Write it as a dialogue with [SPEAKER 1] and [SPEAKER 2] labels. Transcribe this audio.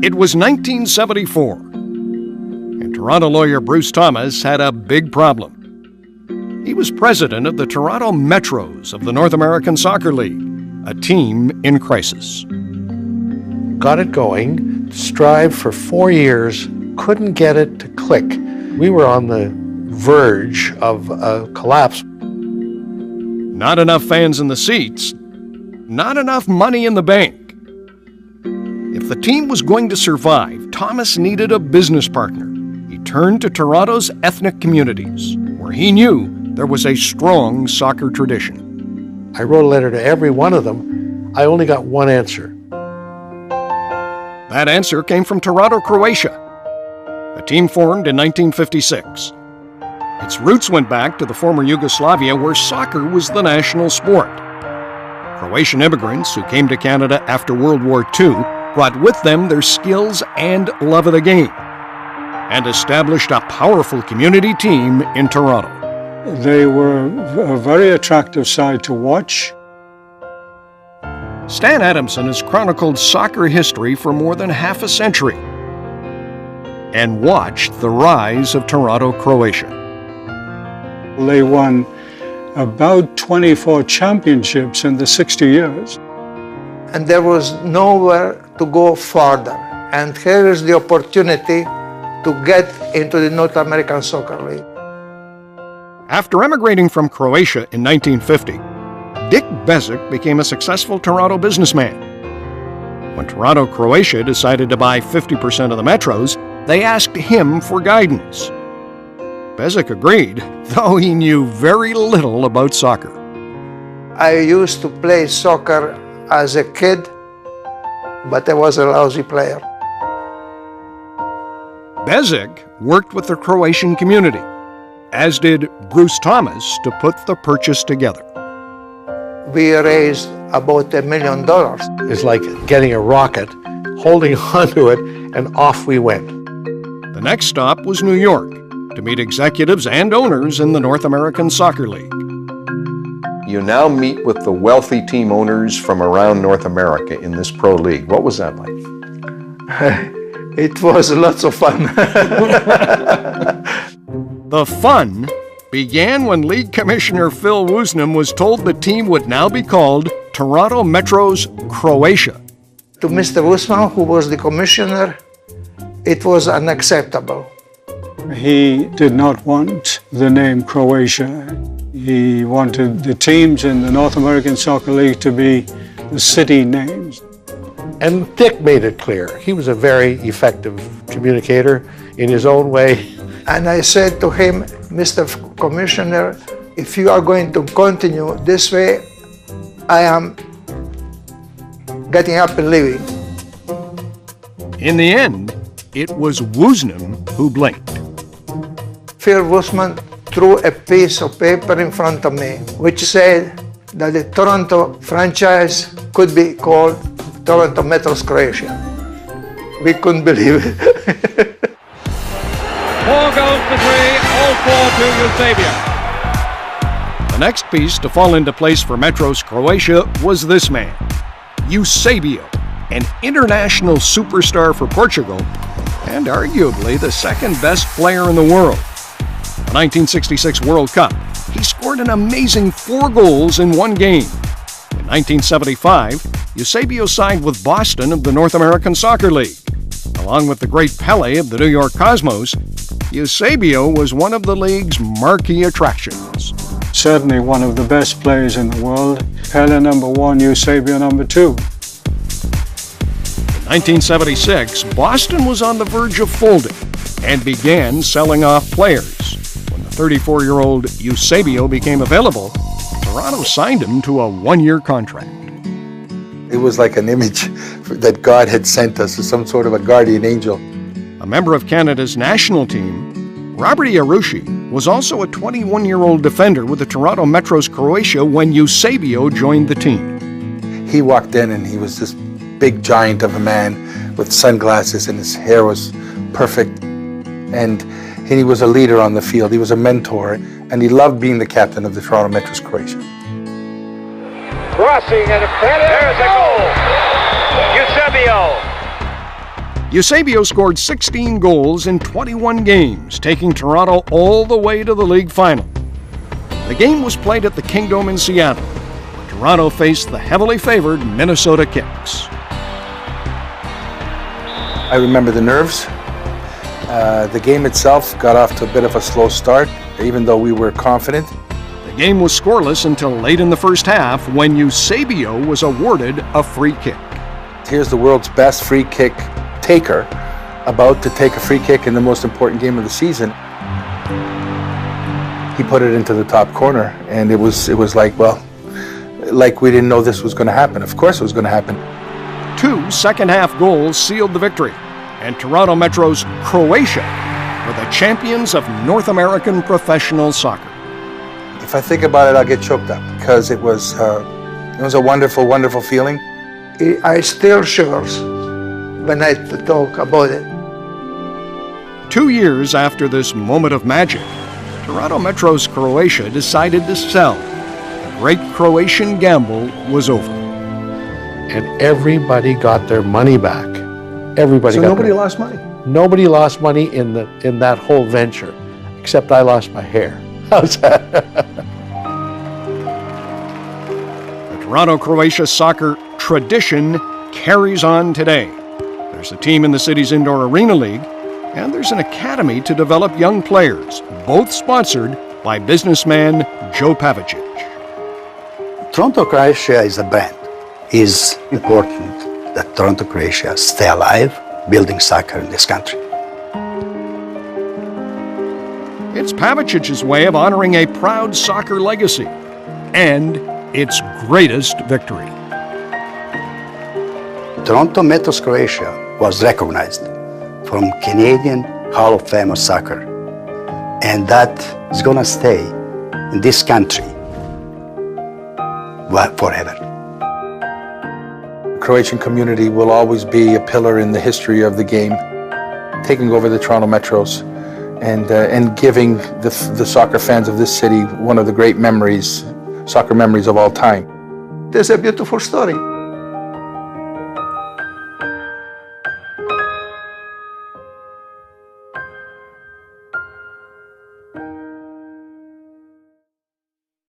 [SPEAKER 1] It was 1974, and Toronto lawyer Bruce Thomas had a big problem. He was president of the Toronto Metros of the North American Soccer League, a team in crisis.
[SPEAKER 2] Got it going, strived for 4 years, couldn't get it to click. We were on the verge of a collapse.
[SPEAKER 1] Not enough fans in the seats, not enough money in the bank. If the team was going to survive, Thomas needed a business partner. He turned to Toronto's ethnic communities, where he knew there was a strong soccer tradition.
[SPEAKER 2] I wrote a letter to every one of them. I only got one answer.
[SPEAKER 1] That answer came from Toronto, Croatia, a team formed in 1956. Its roots went back to the former Yugoslavia, where soccer was the national sport. Croatian immigrants who came to Canada after World War II brought with them their skills and love of the game, and established a powerful community team in Toronto.
[SPEAKER 3] They were a very attractive side to watch.
[SPEAKER 1] Stan Adamson has chronicled soccer history for more than half a century and watched the rise of Toronto, Croatia.
[SPEAKER 3] They won about 24 championships in the 60 years.
[SPEAKER 4] And there was nowhere to go further. And here is the opportunity to get into the North American Soccer League.
[SPEAKER 1] After emigrating from Croatia in 1950, Dick Bezic became a successful Toronto businessman. When Toronto, Croatia decided to buy 50% of the Metros, they asked him for guidance. Bezic agreed, though he knew very little about soccer.
[SPEAKER 4] I used to play soccer as a kid, but I was a lousy player.
[SPEAKER 1] Bezic worked with the Croatian community, as did Bruce Thomas, to put the purchase together.
[SPEAKER 4] We raised about $1 million.
[SPEAKER 2] It's like getting a rocket, holding onto it, and off we went.
[SPEAKER 1] The next stop was New York, to meet executives and owners in the North American Soccer League.
[SPEAKER 5] You now meet with the wealthy team owners from around North America in this pro league. What was that like?
[SPEAKER 4] It was lots of fun.
[SPEAKER 1] The fun began when League Commissioner Phil Woosnam was told the team would now be called Toronto Metros Croatia.
[SPEAKER 4] To Mr. Woosnam, who was the commissioner, it was unacceptable.
[SPEAKER 3] He did not want the name Croatia. He wanted the teams in the North American Soccer League to be the city names.
[SPEAKER 2] And Dick made it clear. He was a very effective communicator in his own way.
[SPEAKER 4] And I said to him, Mr. Commissioner, if you are going to continue this way, I am getting up and leaving.
[SPEAKER 1] In the end, it was Woosnam who blinked.
[SPEAKER 4] Phil Woosnam threw a piece of paper in front of me, which said that the Toronto franchise could be called Toronto Metros Croatia. We couldn't believe it.
[SPEAKER 6] 4 goals to 3, all 4 to Eusebio.
[SPEAKER 1] The next piece to fall into place for Metros Croatia was this man, Eusebio, an international superstar for Portugal and arguably the second best player in the world. The 1966 World Cup, he scored an amazing 4 goals in 1 game. In 1975, Eusebio signed with Boston of the North American Soccer League. Along with the great Pelé of the New York Cosmos, Eusebio was one of the league's marquee attractions.
[SPEAKER 3] Certainly one of the best players in the world. Pelé number 1, Eusebio number 2.
[SPEAKER 1] In 1976, Boston was on the verge of folding and began selling off players. When the 34-year-old Eusebio became available, Toronto signed him to a 1-year contract.
[SPEAKER 7] It was like an image that God had sent us as some sort of a guardian angel.
[SPEAKER 1] A member of Canada's national team, Robert Iarushi was also a 21-year-old defender with the Toronto Metros Croatia when Eusebio joined the team.
[SPEAKER 7] He walked in and he was this big giant of a man with sunglasses, and his hair was perfect. And he was a leader on the field. He was a mentor, and he loved being the captain of the Toronto Metros Croatia.
[SPEAKER 6] Crossing and a there's a goal. Eusebio.
[SPEAKER 1] Eusebio scored 16 goals in 21 games, taking Toronto all the way to the league final. The game was played at the Kingdom in Seattle, where Toronto faced the heavily favored Minnesota Kicks.
[SPEAKER 7] I remember the nerves. The game itself got off to a bit of a slow start, even though we were confident.
[SPEAKER 1] The game was scoreless until late in the first half when Eusebio was awarded a free kick.
[SPEAKER 7] Here's the world's best free kick taker about to take a free kick in the most important game of the season. He put it into the top corner, and it was like, well, like we didn't know this was going to happen. Of course it was going to happen.
[SPEAKER 1] 2 second-half goals sealed the victory, and Toronto Metro's Croatia were the champions of North American professional soccer.
[SPEAKER 7] If I think about it, I'll get choked up because it was a wonderful, wonderful feeling.
[SPEAKER 4] I still shivers when I talk about it.
[SPEAKER 1] 2 years after this moment of magic, Toronto Metro's Croatia decided to sell. The great Croatian gamble was over.
[SPEAKER 2] And everybody got their money back. Everybody
[SPEAKER 5] So
[SPEAKER 2] got
[SPEAKER 5] nobody
[SPEAKER 2] their,
[SPEAKER 5] lost money?
[SPEAKER 2] Nobody lost money in that whole venture, except I lost my hair. How's that?
[SPEAKER 1] The Toronto-Croatia soccer tradition carries on today. There's a team in the city's indoor arena league, and there's an academy to develop young players, both sponsored by businessman Joe Pavicic.
[SPEAKER 8] Toronto Croatia is a brand. It is important that Toronto Croatia stay alive, building soccer in this country.
[SPEAKER 1] It's Pavicic's way of honoring a proud soccer legacy and its greatest victory.
[SPEAKER 8] Toronto Metros Croatia was recognized from Canadian Hall of Fame of Soccer, and that is going to stay in this country forever.
[SPEAKER 7] The Croatian community will always be a pillar in the history of the game, taking over the Toronto Metros and giving the soccer fans of this city one of the great memories, soccer memories of all time.
[SPEAKER 4] There's a beautiful story.